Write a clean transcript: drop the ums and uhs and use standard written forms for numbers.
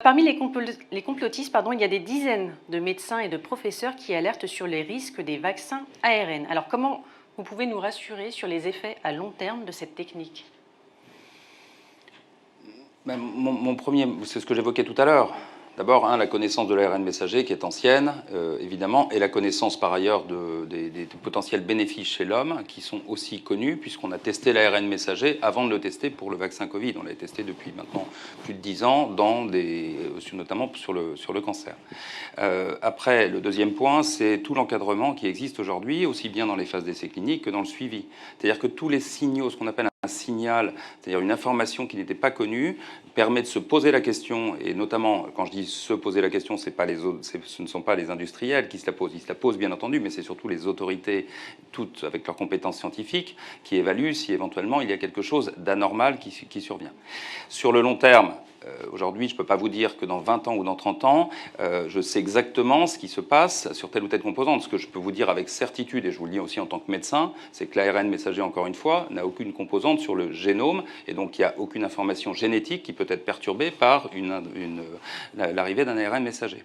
Parmi les complotistes, il y a des dizaines de médecins et de professeurs qui alertent sur les risques des vaccins ARN. Alors comment vous pouvez nous rassurer sur les effets à long terme de cette technique? Mon premier, c'est ce que j'évoquais tout à l'heure. D'abord, la connaissance de l'ARN messager qui est ancienne, évidemment, et la connaissance par ailleurs des potentiels bénéfices chez l'homme qui sont aussi connus, puisqu'on a testé l'ARN messager avant de le tester pour le vaccin Covid. On l'a testé depuis maintenant plus de 10 ans, notamment sur le cancer. Après, le deuxième point, c'est tout l'encadrement qui existe aujourd'hui, aussi bien dans les phases d'essais cliniques que dans le suivi. C'est-à-dire que tous les signaux, ce qu'on appelle un signal, c'est-à-dire une information qui n'était pas connue, permet de se poser la question, et notamment, quand je dis se poser la question, ce ne sont pas les industriels qui se la posent, ils se la posent bien entendu, mais c'est surtout les autorités, toutes avec leurs compétences scientifiques, qui évaluent si éventuellement il y a quelque chose d'anormal qui survient. Sur le long terme, aujourd'hui, je ne peux pas vous dire que dans 20 ans ou dans 30 ans, je sais exactement ce qui se passe sur telle ou telle composante. Ce que je peux vous dire avec certitude, et je vous le dis aussi en tant que médecin, c'est que l'ARN messager, encore une fois, n'a aucune composante sur le génome, et donc il n'y a aucune information génétique qui peut être perturbée par l'arrivée d'un ARN messager.